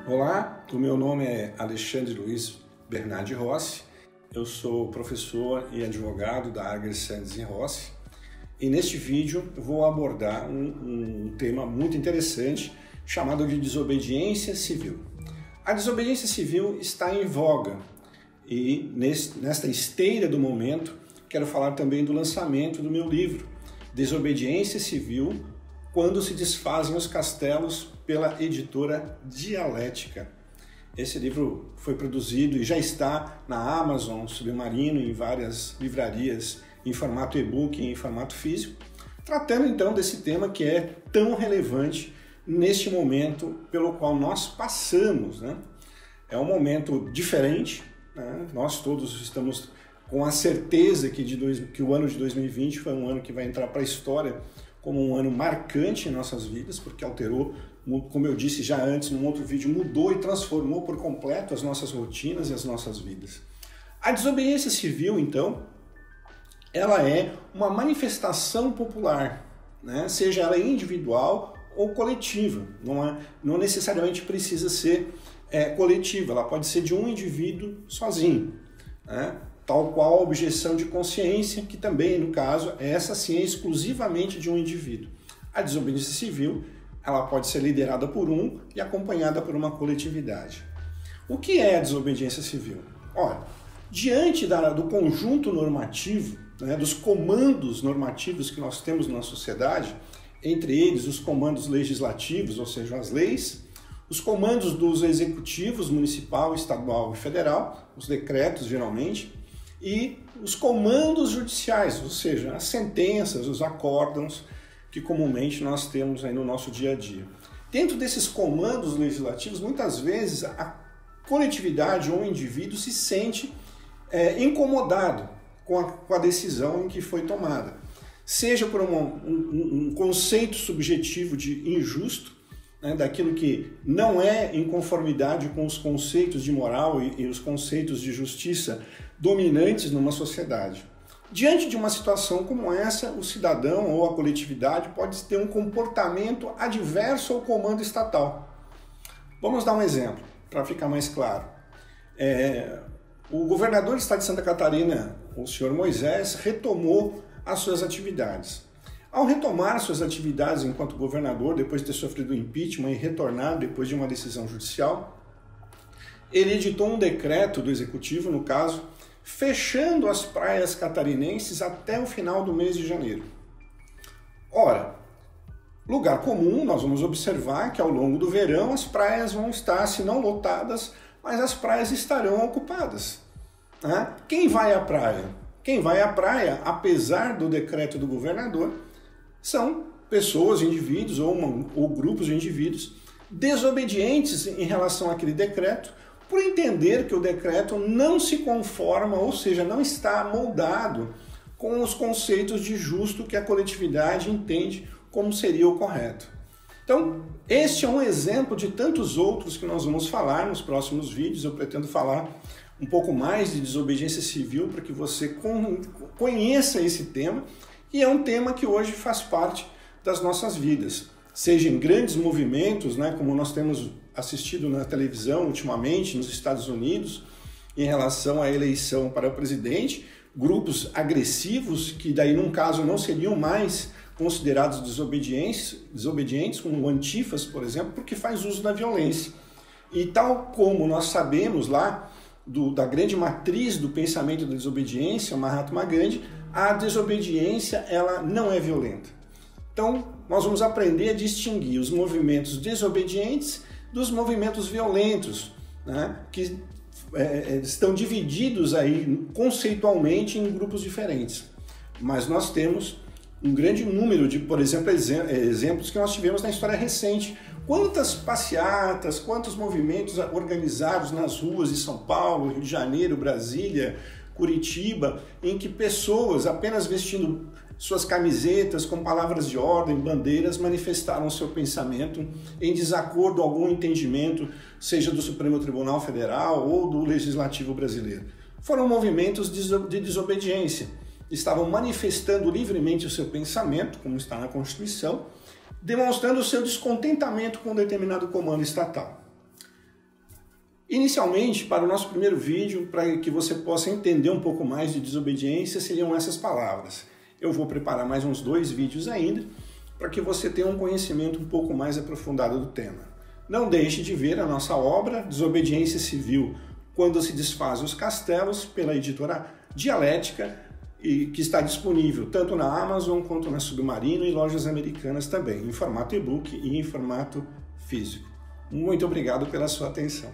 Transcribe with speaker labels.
Speaker 1: Olá, o meu nome é Alexandre Luiz Bernardi Rossi, eu sou professor e advogado da Agri Sands Rossi e neste vídeo eu vou abordar um tema muito interessante chamado de desobediência civil. A desobediência civil está em voga e nesta esteira do momento quero falar também do lançamento do meu livro Desobediência Civil, quando se desfazem os castelos, pela editora Dialética. Esse livro foi produzido e já está na Amazon, Submarino, em várias livrarias, em formato e-book e em formato físico, tratando então desse tema que é tão relevante neste momento pelo qual nós passamos, né? É um momento diferente, né? Nós todos estamos com a certeza que o ano de 2020 foi um ano que vai entrar para a história como um ano marcante em nossas vidas, porque alterou, como eu disse já antes, num outro vídeo, mudou e transformou por completo as nossas rotinas e as nossas vidas. A desobediência civil, então, ela é uma manifestação popular, né? Seja ela individual ou coletiva, não necessariamente precisa ser coletiva, ela pode ser de um indivíduo sozinho, né? Tal qual a objeção de consciência, que também, no caso, essa sim é exclusivamente de um indivíduo. A desobediência civil, ela pode ser liderada por um e acompanhada por uma coletividade. O que é a desobediência civil? Olha, diante do conjunto normativo, né, dos comandos normativos que nós temos na sociedade, entre eles os comandos legislativos, ou seja, as leis, os comandos dos executivos municipal, estadual e federal, os decretos geralmente, e os comandos judiciais, ou seja, as sentenças, os acórdãos que comumente nós temos aí no nosso dia a dia. Dentro desses comandos legislativos, muitas vezes a coletividade ou o indivíduo se sente incomodado com a decisão em que foi tomada. Seja por um conceito subjetivo de injusto, né, daquilo que não é em conformidade com os conceitos de moral e os conceitos de justiça dominantes numa sociedade. Diante de uma situação como essa, o cidadão ou a coletividade pode ter um comportamento adverso ao comando estatal. Vamos dar um exemplo, para ficar mais claro. O governador do estado de Santa Catarina, o senhor Moisés, retomou as suas atividades. Ao retomar suas atividades enquanto governador, depois de ter sofrido o impeachment e retornado depois de uma decisão judicial, ele editou um decreto do executivo, no caso, fechando as praias catarinenses até o final do mês de janeiro. Ora, lugar comum, nós vamos observar que ao longo do verão as praias vão estar, se não lotadas, mas as praias estarão ocupadas, né? Quem vai à praia? Quem vai à praia, apesar do decreto do governador, são pessoas, indivíduos ou grupos de indivíduos desobedientes em relação àquele decreto, por entender que o decreto não se conforma, ou seja, não está moldado com os conceitos de justo que a coletividade entende como seria o correto. Então, este é um exemplo de tantos outros que nós vamos falar nos próximos vídeos. Eu pretendo falar um pouco mais de desobediência civil para que você conheça esse tema, e é um tema que hoje faz parte das nossas vidas, seja em grandes movimentos, né, como nós temos assistido na televisão ultimamente nos Estados Unidos, em relação à eleição para o presidente, grupos agressivos que daí num caso não seriam mais considerados desobedientes, como o Antifas, por exemplo, porque faz uso da violência. E tal como nós sabemos lá da grande matriz do pensamento da desobediência, o Mahatma Gandhi, a desobediência ela não é violenta. Então, nós vamos aprender a distinguir os movimentos desobedientes dos movimentos violentos, né, que estão divididos aí conceitualmente em grupos diferentes. Mas nós temos um grande número de, por exemplo, exemplos que nós tivemos na história recente. Quantas passeatas, quantos movimentos organizados nas ruas de São Paulo, Rio de Janeiro, Brasília, Curitiba, em que pessoas apenas vestindo suas camisetas com palavras de ordem, bandeiras, manifestaram seu pensamento em desacordo a algum entendimento, seja do Supremo Tribunal Federal ou do Legislativo brasileiro. Foram movimentos de desobediência. Estavam manifestando livremente o seu pensamento, como está na Constituição, demonstrando o seu descontentamento com um determinado comando estatal. Inicialmente, para o nosso primeiro vídeo, para que você possa entender um pouco mais de desobediência, seriam essas palavras. Eu vou preparar mais uns 2 vídeos ainda, para que você tenha um conhecimento um pouco mais aprofundado do tema. Não deixe de ver a nossa obra Desobediência Civil, Quando se desfazem os castelos, pela editora Dialética, e que está disponível tanto na Amazon quanto na Submarino e lojas americanas também, em formato e-book e em formato físico. Muito obrigado pela sua atenção.